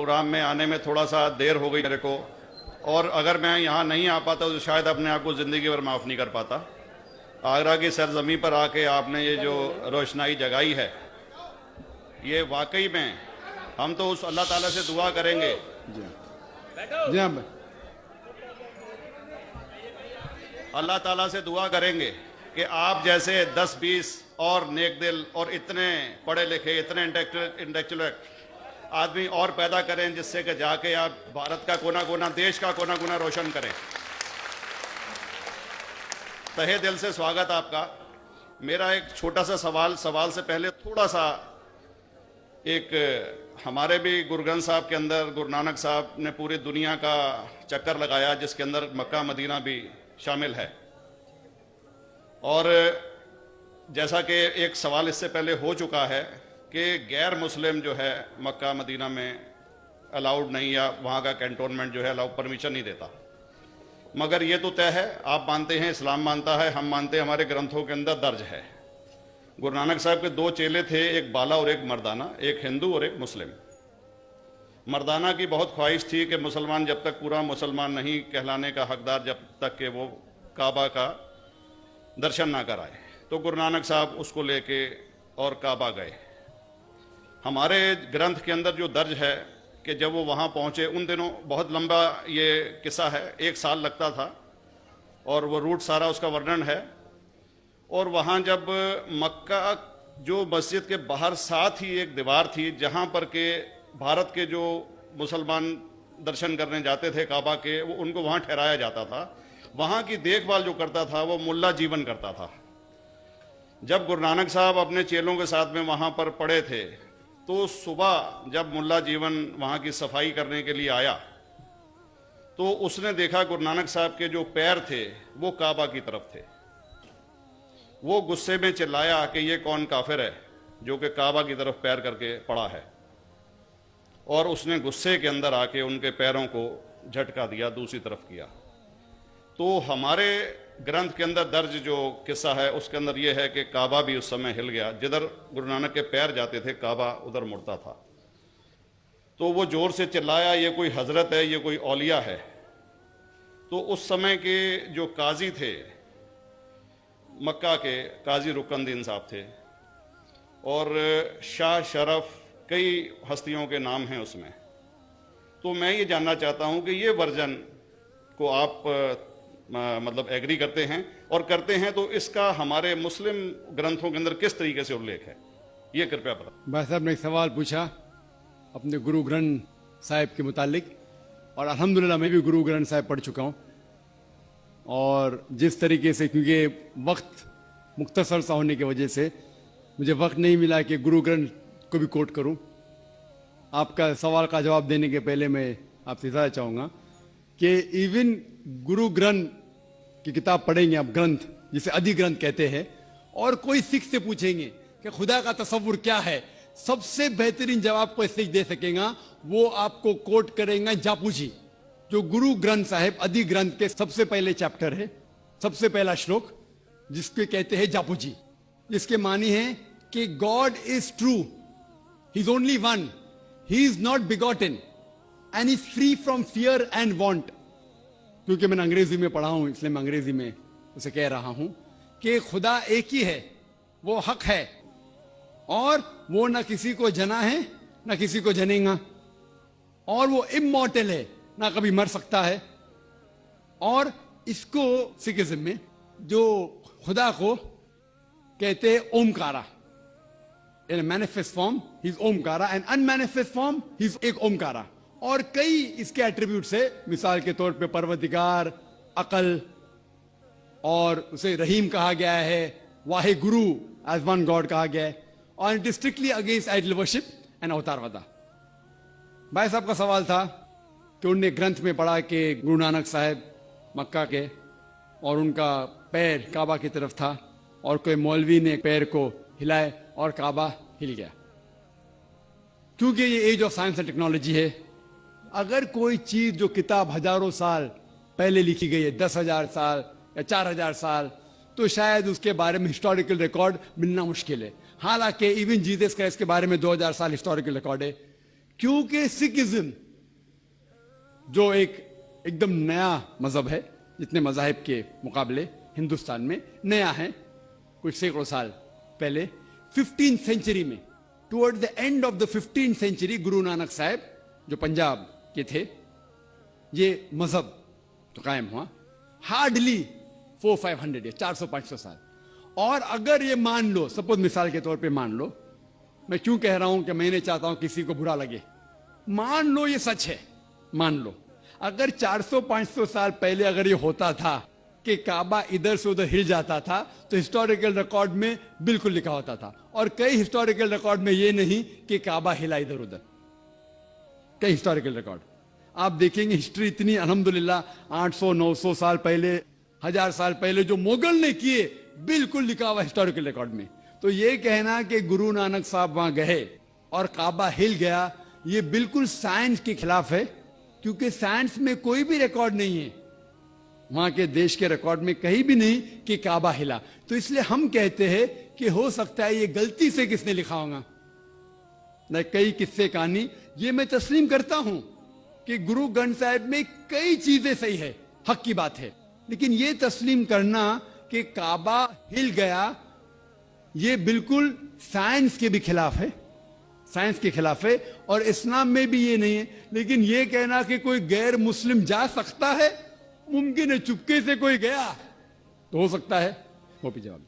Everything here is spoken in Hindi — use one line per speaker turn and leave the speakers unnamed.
प्रोग्राम में आने में थोड़ा सा देर हो गई मेरे को, और अगर मैं यहाँ नहीं आ पाता तो शायद अपने आप को ज़िंदगी भर माफ़ नहीं कर पाता। आगरा की सरजमी पर आके आपने ये जो रोशनाई जगाई है, ये वाकई में हम तो उस अल्लाह ताला से दुआ करेंगे।
जी हाँ,
अल्लाह ताला से दुआ करेंगे कि आप जैसे 10-20 और नेक दिल और इतने पढ़े लिखे, इतने इंटेलेक्चुअल आदमी और पैदा करें, जिससे कि जाके आप भारत का कोना कोना, देश का कोना कोना रोशन करें। तहे दिल से स्वागत आपका। मेरा एक छोटा सा सवाल से पहले थोड़ा सा, एक हमारे भी गुरु ग्रंथ साहब के अंदर गुरु नानक साहब ने पूरी दुनिया का चक्कर लगाया, जिसके अंदर मक्का मदीना भी शामिल है। और जैसा कि एक सवाल इससे पहले हो चुका है कि गैर मुस्लिम जो है मक्का मदीना में अलाउड नहीं, या वहाँ का कैंटोनमेंट जो है अलाउ परमिशन नहीं देता। मगर ये तो तय है, आप मानते हैं, इस्लाम मानता है, हम मानते हैं, हमारे ग्रंथों के अंदर दर्ज है। गुरु नानक साहब के 2 चेले थे, एक बाला और एक मर्दाना, एक हिंदू और एक मुस्लिम। मर्दाना की बहुत ख्वाहिश थी कि मुसलमान जब तक पूरा मुसलमान नहीं कहलाने का हकदार, जब तक कि वो काबा का दर्शन ना कराए, तो गुरु नानक साहब उसको लेके और काबा गए। हमारे ग्रंथ के अंदर जो दर्ज है कि जब वो वहाँ पहुँचे, उन दिनों बहुत लंबा ये किस्सा है, 1 साल लगता था, और वो रूट सारा उसका वर्णन है। और वहाँ जब मक्का, जो मस्जिद के बाहर साथ ही एक दीवार थी जहाँ पर के भारत के जो मुसलमान दर्शन करने जाते थे काबा के, वो उनको वहाँ ठहराया जाता था। वहाँ की देखभाल जो करता था वो मुल्ला जीवन करता था। जब गुरु नानक साहब अपने चेलों के साथ में वहाँ पर पड़े थे, तो सुबह जब मुल्ला जीवन वहाँ की सफाई करने के लिए आया, तो उसने देखा गुरु नानक साहब के जो पैर थे वो काबा की तरफ थे। वो गुस्से में चिल्लाया कि ये कौन काफिर है जो कि काबा की तरफ पैर करके पड़ा है, और उसने गुस्से के अंदर आके उनके पैरों को झटका दिया, दूसरी तरफ किया। तो हमारे ग्रंथ के अंदर दर्ज जो किस्सा है उसके अंदर यह है कि काबा भी उस समय हिल गया, जिधर गुरु नानक के पैर जाते थे काबा उधर मुड़ता था। तो वो जोर से चिल्लाया, ये कोई हजरत है, ये कोई औलिया है। तो उस समय के जो काजी थे मक्का के, काजी रुकनुद्दीन साहब थे, और शाह शरफ, कई हस्तियों के नाम हैं उसमें। तो मैं ये जानना चाहता हूं कि ये वर्जन को आप मतलब एग्री करते हैं, और करते हैं तो इसका हमारे मुस्लिम ग्रंथों के अंदर किस तरीके से उल्लेख है, ये कृपया बताएं।
भाई साहब ने एक सवाल पूछा अपने गुरु ग्रंथ साहिब के मुतालिक, और अल्हम्दुलिल्लाह मैं भी गुरु ग्रंथ साहिब पढ़ चुका हूँ। और जिस तरीके से, क्योंकि वक्त मुख्तसर सा होने की वजह से मुझे वक्त नहीं मिला कि गुरु ग्रंथ को भी कोट करूं। आपका सवाल का जवाब देने के पहले मैं आपसे ज़्यादा चाहूँगा कि इवन गुरु ग्रंथ की किताब पढ़ेंगे आप, ग्रंथ जिसे आदि ग्रंथ कहते हैं, और कोई सिख से पूछेंगे कि खुदा का तसव्वुर क्या है, सबसे बेहतरीन जवाब कोई सिख दे सकेगा वो आपको कोट करेंगे जापू जी, जो गुरु ग्रंथ साहिब आदि ग्रंथ के सबसे पहले चैप्टर है, सबसे पहला श्लोक, जिसके कहते हैं जापू जी, जिसके मानी है कि God is true, he is only one, he is not begotten and is free from fear and want. क्योंकि मैंने अंग्रेजी में पढ़ा हूं इसलिए मैं अंग्रेजी में उसे कह रहा हूं कि खुदा एक ही है, वो हक है, और वो ना किसी को जना है ना किसी को जनेगा, और वो इमॉर्टल है, ना कभी मर सकता है। और इसको सिखिज्म में जो खुदा को कहते हैं Omkara, in manifest form he is Omkara, and unmanifest form he is एक ओमकारा। और कई इसके एट्रीब्यूट्स है, मिसाल के तौर पे परवरदिगार, अकल, और उसे रहीम कहा गया है, Wahe Guru as one God कहा गया है, और it is strictly against idol worship and avatarvada. भाई साहब का सवाल था कि उनने ग्रंथ में पढ़ा कि गुरु नानक साहब मक्का के, और उनका पैर काबा की तरफ था, और कोई मौलवी ने पैर को हिलाए और काबा हिल गया। क्योंकि ये age of science and technology है, अगर कोई चीज जो किताब हजारों साल पहले लिखी गई है, 10,000 साल या 4,000 साल, तो शायद उसके बारे में हिस्टोरिकल रिकॉर्ड मिलना मुश्किल है। हालांकि इवन जीसस क्राइस्ट के बारे में 2000 साल हिस्टोरिकल रिकॉर्ड है क्योंकि सिखिज्म जो एक एकदम नया मजहब है, जितने मजाहिब के मुकाबले हिंदुस्तान में नया है, कुछ सैकड़ों साल पहले 15th सेंचुरी में, toward the end of the 15th century, Guru Nanak साहब जो पंजाब के थे, ये मजहब तो कायम हुआ हार्डली 400-500 या 400-500 साल। और अगर ये मान लो, सपोज मिसाल के तौर पे मान लो, मैं क्यों कह रहा हूं कि मैं नहीं चाहता हूं किसी को बुरा लगे, मान लो ये सच है, मान लो अगर 400-500 साल पहले अगर ये होता था कि काबा इधर से उधर हिल जाता था, तो हिस्टोरिकल रिकॉर्ड में बिल्कुल लिखा होता था। और कई हिस्टोरिकल रिकॉर्ड में ये नहीं कि काबा हिला इधर उधर, कई हिस्टोरिकल रिकॉर्ड आप देखेंगे। हिस्ट्री इतनी अल्हम्दुलिल्लाह 800-900 साल पहले, 1000 साल पहले जो मुगल ने किए, बिल्कुल लिखा हुआ हिस्टोरिकल रिकॉर्ड में। तो ये कहना कि गुरु नानक साहब वहां गए और काबा हिल गया, ये बिल्कुल साइंस के खिलाफ है, क्योंकि साइंस में कोई भी रिकॉर्ड नहीं है, वहां के देश के रिकॉर्ड में कहीं भी नहीं कि काबा हिला। तो इसलिए हम कहते हैं कि हो सकता है ये गलती से किसने लिखा होगा, न कई किस्से कहानी। ये मैं तस्लीम करता हूं कि गुरु ग्रंथ साहिब में कई चीजें सही है, हक की बात है, लेकिन ये तस्लीम करना कि काबा हिल गया, ये बिल्कुल साइंस के भी खिलाफ है, साइंस के खिलाफ है। और इस्लाम में भी ये नहीं है। लेकिन ये कहना कि कोई गैर मुस्लिम जा सकता है, मुमकिन है, चुपके से कोई गया तो हो सकता है। वो भी जवाब